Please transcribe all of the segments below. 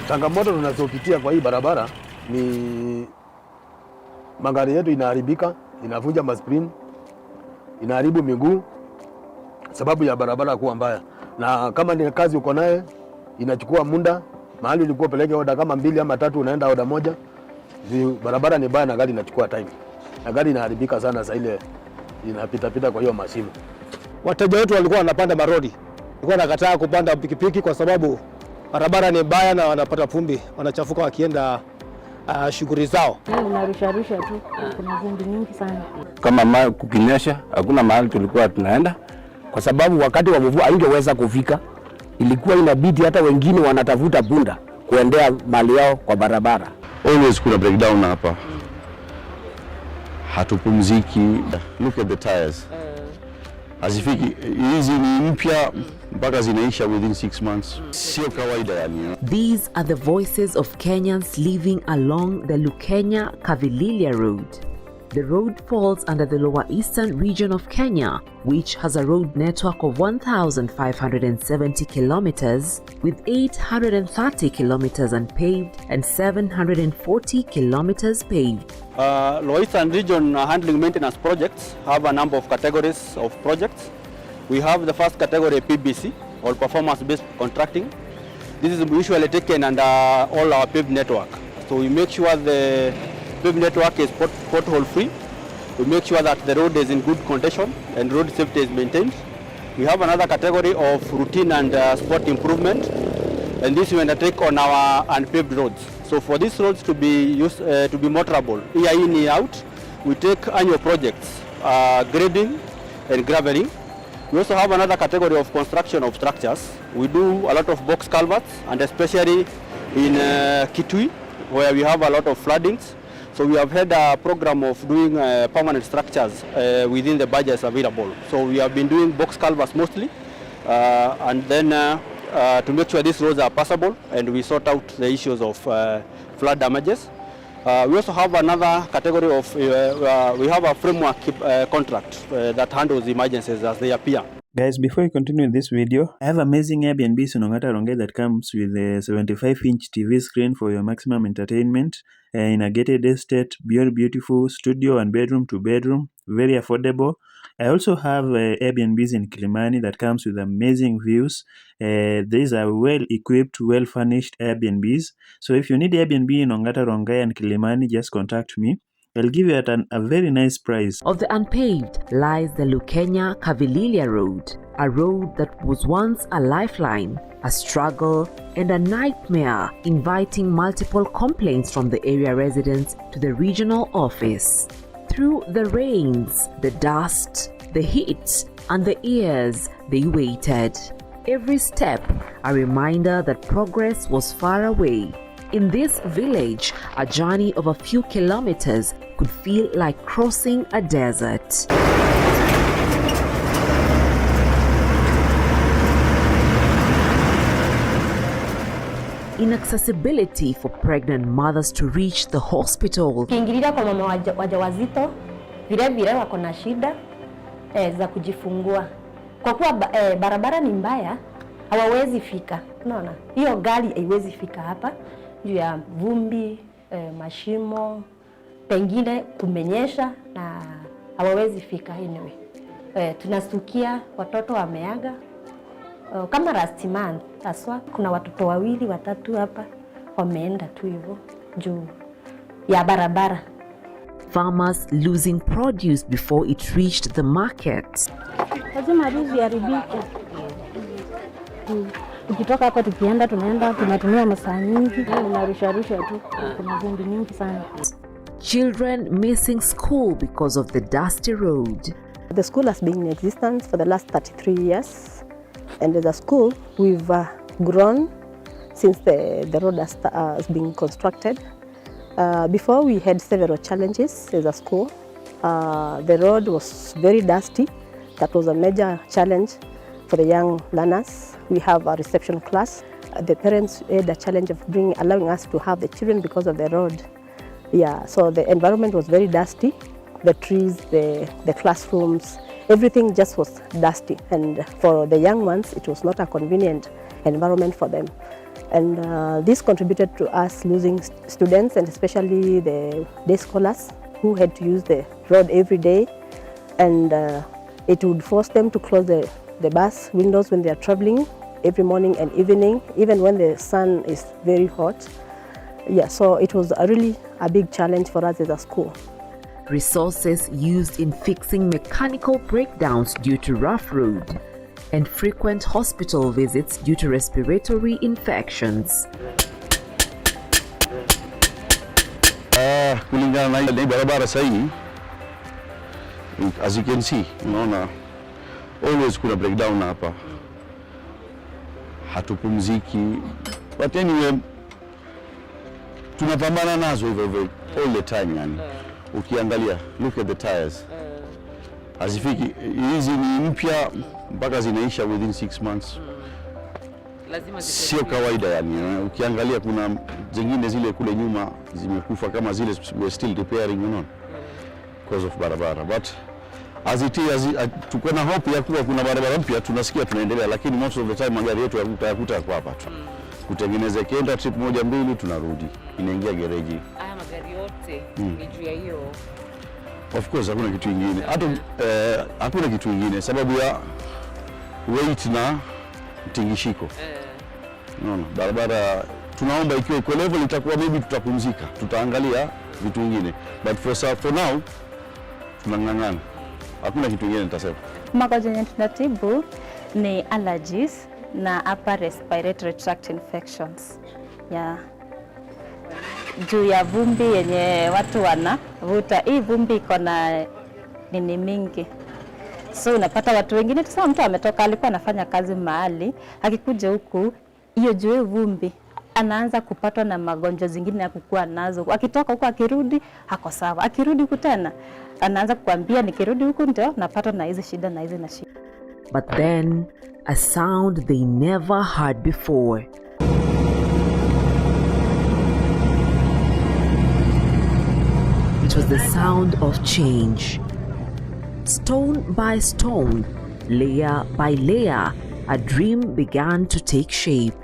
Changamoto tunazopitia kwa hii barabara ni magari yetu inaharibika, inavunja maspring, inaharibu miguu sababu ya barabara kuwa mbaya. Na kama ni kazi uko naye inachukua muda, mahali ulikuwa peleke oda kama 2 ama 3 unaenda oda moja. Barabara ni mbaya na gari inachukua time. Na gari inaharibika sana sasa ile inapita kwa hiyo mashimo. Wateja wetu walikuwa wanapanda marodi. Walikuwa nakataa kupanda pikipiki kwa sababu barabara ni mbaya na wanapata vumbi, wanachafuka wakienda shughuli zao. Unarusha tu, kuna vumbi nyingi sana. Kama kukinyesha, hakuna mahali tulikuwa tunaenda kwa sababu wakati wa mvua haingeweza kufika. Ilikuwa inabidi hata wengine wanatafuta bunda kuendea mali yao kwa barabara. Always kuna breakdown hapa. Hatupumziki. Look at the tires. Hazifiki, hizi ni mpya mpaka zinaisha within 6 months. Sio kawaida yani. These are the voices of Kenyans living along the Lukenya-Kavililia Road. The road falls under the Lower Eastern region of Kenya, which has a road network of 1,570 kilometers, with 830 kilometers unpaved and 740 kilometers paved. Lower Eastern region handling maintenance projects have a number of categories of projects. We have the first category, PBC, or performance-based contracting. This is usually taken under all our paved network. So we make sure the paved network is pothole free. We make sure that the road is in good condition and road safety is maintained. We have another category of routine and spot improvement, and this we undertake on our unpaved roads. So for these roads to be motorable, year in, year out, we take annual projects, grading and graveling. We also have another category of construction of structures. We do a lot of box culverts, and especially in Kitui, where we have a lot of floodings. So we have had a program of doing permanent structures within the budgets available. So we have been doing box culverts mostly, and then to make sure these roads are passable, and we sort out the issues of flood damages. We also have another category of, we have a framework contract that handles emergencies as they appear. Guys, before we continue this video, I have amazing Airbnb in Ongata Rongai that comes with a 75-inch TV screen for your maximum entertainment in a gated estate, beautiful studio and bedroom to bedroom, very affordable. I also have Airbnbs in Kilimani that comes with amazing views. These are well-equipped, well-furnished Airbnbs. So if you need Airbnb in Ongata Rongai and Kilimani, just contact me. I'll give you at a very nice price. Of the unpaved lies the Lukenya-Kavililia Road, a road that was once a lifeline, a struggle, and a nightmare, inviting multiple complaints from the area residents to the regional office. Through the rains, the dust, the heat, and the years, they waited. Every step, a reminder that progress was far away. In this village, a journey of a few kilometers could feel like crossing a desert. Inaccessibility for pregnant mothers to reach the hospital. Kiingilira kwa mama wajawazito, vile wako na shida za kujifungua. Kwa kuwa barabara ni mbaya, hawawezi fika. Unaona? Hiyo gari haiwezi fika hapa juu ya vumbi, mashimo, pengine kumenyesha na hawawezi fika anyway. Tunasukia watoto wameaga. Kama last month, haswa kuna watoto 2, 3 hapa wameenda tu hivyo juu ya barabara. Farmers losing produce before it reached the market. Lazima ruzi yaribike. Ukitoka hapa tukienda tunatumia masaa nyingi, unarusha tu, kuna vumbi nyingi sana. Children missing school because of the dusty road. The school has been in existence for the last 33 years, and as a school we've grown since the road has been constructed. Before we had several challenges as a school. The road was very dusty. That was a major challenge for the young learners. We have a reception class. The parents had a challenge of allowing us to have the children because of the road. Yeah, so the environment was very dusty. The trees, the classrooms, everything just was dusty. And for the young ones, it was not a convenient environment for them. And this contributed to us losing students, and especially the day scholars who had to use the road every day, and it would force them to close the bus windows when they are traveling every morning and evening, even when the sun is very hot. Yeah, so it was really a big challenge for us as a school. Resources used in fixing mechanical breakdowns due to rough road, and frequent hospital visits due to respiratory infections. Kulingana na ile barabara sahihi, as you can see, unaona always kuna breakdown hapa, hatupumziki, but anyway tunapambana nazo hivyo all the time yani. Ukiangalia, look at the tires, hazifiki, hizi ni mpya mpaka zinaisha within 6 months. Sio kawaida yani. Ukiangalia kuna zingine zile kule nyuma zimekufa kama zile we still repairing, you know, because of barabara. But as it is, tuko na hope ya kuwa kuna barabara mpya, tunasikia tunaendelea, lakini most of the time magari yetu yatakuta kwa hapa tu. Kutengeneza kienda trip moja mbili tunarudi, inaingia gereji. Haya magari yote ni juu ya hiyo. Of course hakuna kitu kingine. Hata hakuna kitu kingine sababu ya weight na tingishiko. Unaona, barabara tunaomba ikiwa iko level itakuwa maybe tutapumzika, tutaangalia vitu vingine. But for now tunang'ang'ana. Hakuna kitu kingine nitasema. Magonjwa yenye tunatibu ni allergies na upper respiratory tract infections. Yeah. Juu ya vumbi yenye watu wanavuta, hii vumbi iko na nini mingi. So unapata watu wengine, tuseme mtu ametoka alikuwa anafanya kazi mahali, akikuja huku hiyo juu vumbi anaanza kupatwa na magonjwa zingine ya kukua nazo. Akitoka huko akirudi hako sawa. Akirudi huku tena anaanza kukuambia nikirudi huku ndio napatwa na hizi shida na hizi na shida. But then a sound they never heard before. It was the sound of change. Stone by stone, layer by layer, a dream began to take shape.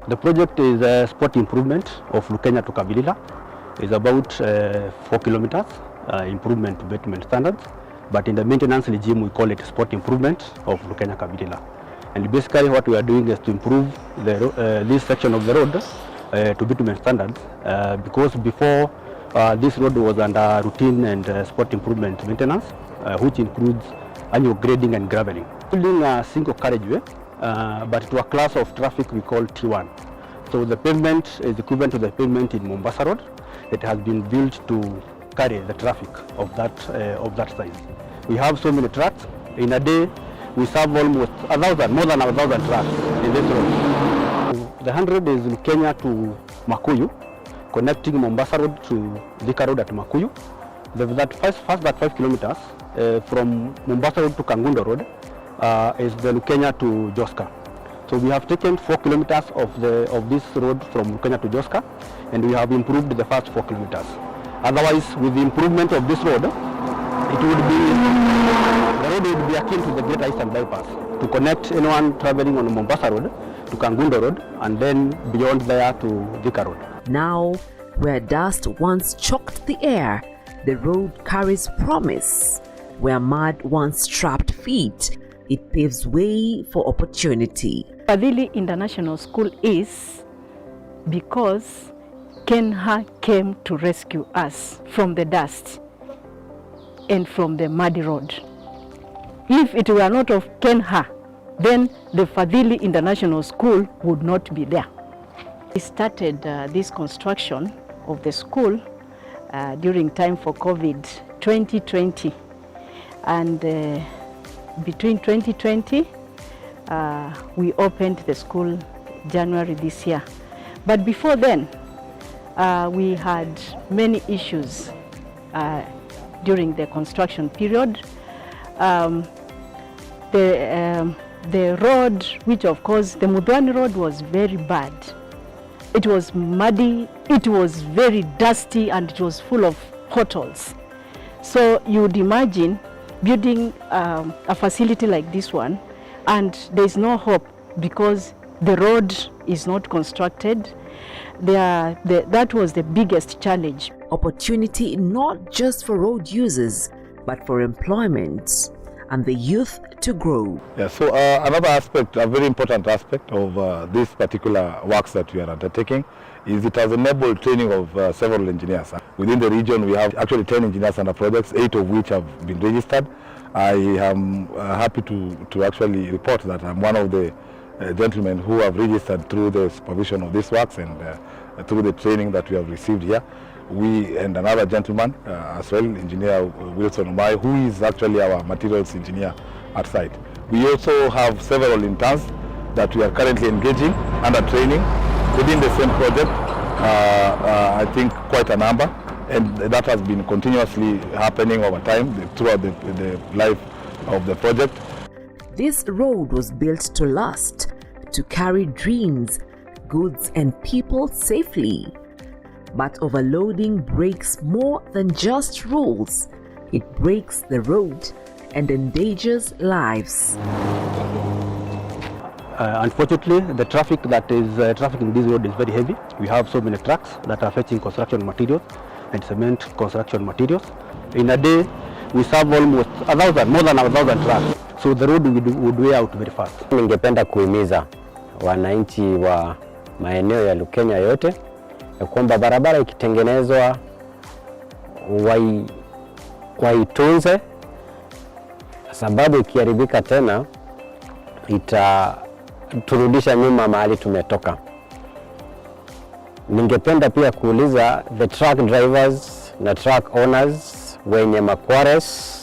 The project is a sport improvement of Lukenya to Kabilila. It's about 4 kilometers improvement to betterment standards. But in the maintenance regime, we call it sport improvement of Lukenya Kabilila. And basically what we are doing is to improve this section of the road to bitumen standards because before this road was under routine and sport improvement maintenance, which includes annual grading and graveling. Building a single carriageway, but to a class of traffic we call T1. So the pavement is equivalent to the pavement in Mombasa Road. It has been built to carry the traffic of that size. We have so many trucks. In a day, we serve almost more than 1,000 trucks in this road. The 100 is in Kenya to Makuyu, connecting Mombasa Road to Thika Road at Makuyu. That first 5 kilometers from Mombasa Road to Kangundo Road is the Lukenya to Joska. So we have taken 4 kilometers of this road from Lukenya to Joska, and we have improved the first 4 kilometers. Otherwise, with the improvement of this road, the road would be akin to the Greater Eastern Bypass to connect anyone traveling on Mombasa Road to Kangundo Road, and then beyond there to Thika Road. Now, where dust once choked the air, the road carries promise. Where mud once trapped feet, it paves way for opportunity. Fadhili International School is because KenHa came to rescue us from the dust and from the muddy road. If it were not of KenHa, then the Fadhili International School would not be there. We started this construction of the school during time for COVID 2020, and between 2020 we opened the school January this year. But before then we had many issues during the construction period. The road, which of course the Mudhwani road, was very bad. It was muddy, it was very dusty, and it was full of potholes. So you would imagine building a facility like this one, and there's no hope because the road is not constructed. That was the biggest challenge. Opportunity not just for road users, but for employment and the youth to grow. Yeah, so another aspect, a very important aspect of this particular works that we are undertaking is it has enabled training of several engineers. Within the region we have actually 10 engineers under projects, 8 of which have been registered. I am happy to actually report that I'm one of the gentlemen who have registered through the supervision of these works and through the training that we have received here. We and another gentleman as well, Engineer Wilson Umai, who is actually our materials engineer at site. We also have several interns that we are currently engaging under training within the same project. I think quite a number, and that has been continuously happening over time throughout the life of the project. This road was built to last, to carry dreams, goods and people safely. But overloading breaks more than just rules. It breaks the road and endangers lives. Unfortunately, the traffic that is trafficking this road is very heavy. We have so many trucks that are fetching construction materials and cement construction materials. In a day, we serve almost more than 1,000 trucks. So the road would wear out very fast. Ningependa kuhimiza wananchi wa maeneo ya Lukenya yote ya kwamba barabara ikitengenezwa waitunze, sababu ikiharibika tena itaturudisha nyuma mahali tumetoka. Ningependa pia kuuliza the truck drivers na truck owners wenye makwares,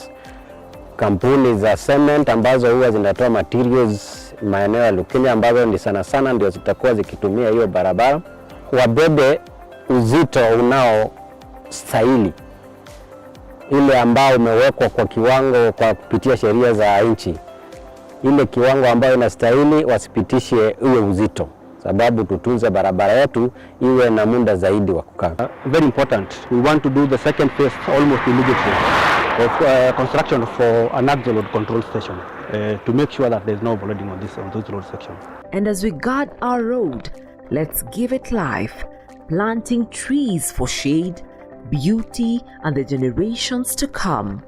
kampuni za cement ambazo huwa zinatoa materials maeneo ya Lukenya ambazo ni sana ndio zitakuwa zikitumia hiyo barabara, wabebe uzito unao stahili, ile ambao umewekwa kwa kiwango kwa kupitia sheria za nchi. Ile kiwango ambayo inastahili wasipitishe uwe uzito, sababu tutunze barabara yetu iwe na muda zaidi wa kukaa. Very important. We want to do the second phase almost immediately of construction for an axle load control station to make sure that there is no overloading on this road section. And as we guard our road, let's give it life, planting trees for shade, beauty, and the generations to come.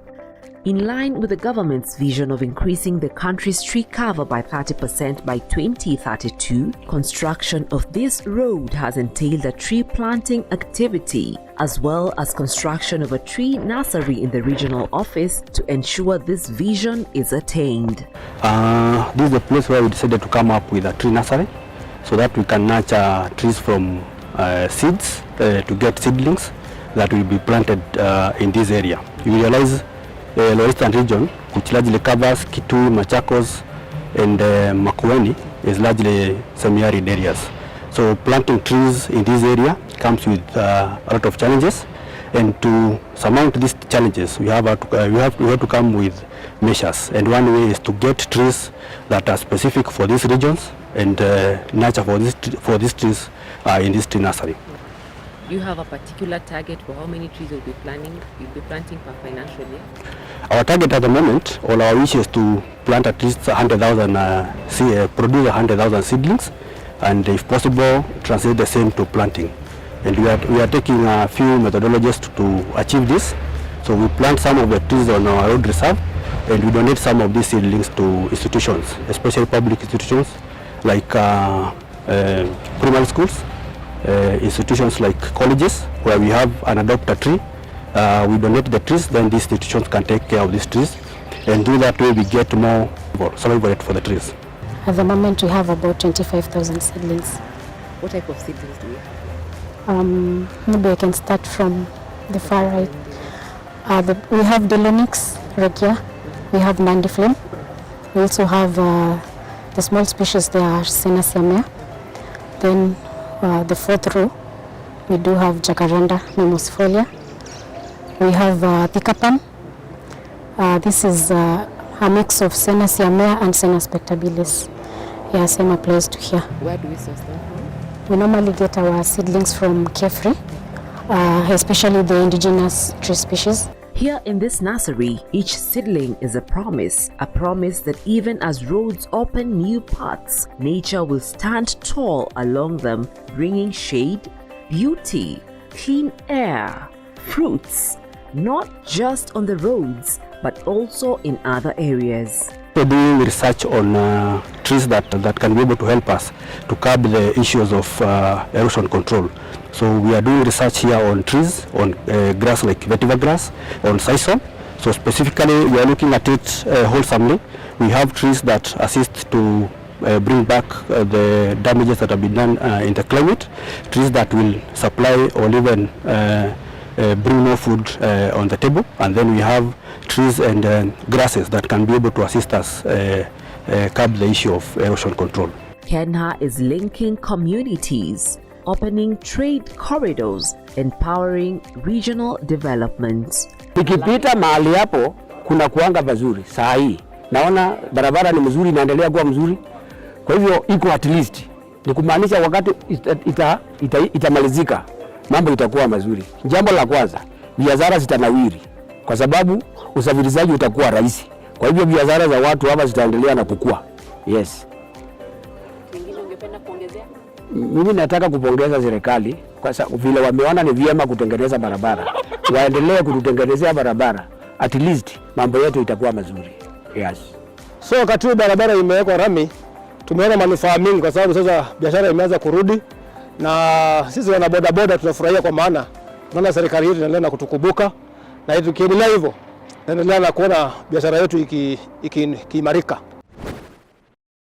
In line with the government's vision of increasing the country's tree cover by 30% by 2032, construction of this road has entailed a tree planting activity, as well as construction of a tree nursery in the regional office to ensure this vision is attained. This is the place where we decided to come up with a tree nursery so that we can nurture trees from seeds to get seedlings that will be planted in this area. You realize the Northeastern region, which largely covers Kitui, Machakos and Makueni, is largely semi-arid areas. So planting trees in this area comes with a lot of challenges, and to surmount these challenges we have to come with measures, and one way is to get trees that are specific for these regions and nurture for these trees in this tree nursery. Do you have a particular target for how many trees you'll be planting per financial year? Our target at the moment, or our wish, is to plant at least 100,000, produce 100,000 seedlings, and if possible, translate the same to planting. And we are taking a few methodologies to achieve this. So we plant some of the trees on our road reserve, and we donate some of these seedlings to institutions, especially public institutions like primary schools, institutions like colleges, where we have an adopt a tree. We donate the trees, then these institutions can take care of these trees, and do that way we get more survival rate for the trees. At the moment we have about 25,000 seedlings. What type of seedlings do we have? Maybe I can start from the far right. We have Delonix regia, we have Nandiflame, we also have the small species, they are Senasiamea. Then the fourth row, we do have Jacaranda mimosifolia. We have Thicapam. This is a mix of Senasiamea and Senna spectabilis. Yeah, same applies to here. Where do we source them from? We normally get our seedlings from Carefree, especially the indigenous tree species. Here in this nursery, each seedling is a promise that even as roads open new paths, nature will stand tall along them, bringing shade, beauty, clean air, fruits, not just on the roads, but also in other areas. We're doing research on trees that can be able to help us to curb the issues of erosion control. So we are doing research here on trees, on grass like vetiver grass, on sisal. So specifically we are looking at it wholesomely. We have trees that assist to bring back the damages that have been done in the climate, trees that will supply or even bring more food on the table, and then we have trees and grasses that can be able to assist us curb the issue of erosion control. KenHa is linking communities, opening trade corridors, empowering regional development. Tukipita mahali hapo kuna kuanga pazuri. Saa hii naona barabara ni mzuri, inaendelea kuwa mzuri. Kwa hivyo iko at least ni kumaanisha wakati itamalizika mambo itakuwa mazuri. Jambo la kwanza, biashara zitanawiri kwa sababu usafirishaji utakuwa rahisi. Kwa hivyo biashara za watu hapa zitaendelea na kukua. Yes. Kingine ungependa kuongezea? Mimi nataka kupongeza serikali kwa sababu vile wameona ni vyema kutengeneza barabara. Waendelee kututengenezea barabara. At least mambo yetu itakuwa mazuri. Yes. So wakati huu barabara imewekwa rami, tumeona manufaa mingi kwa sababu sasa biashara imeanza kurudi, na sisi wana bodaboda tunafurahia kwa maana tunaona serikali yetu inaendelea kutukumbuka, na tukiendelea hivyo tunaendelea na kuona biashara yetu ikiimarika.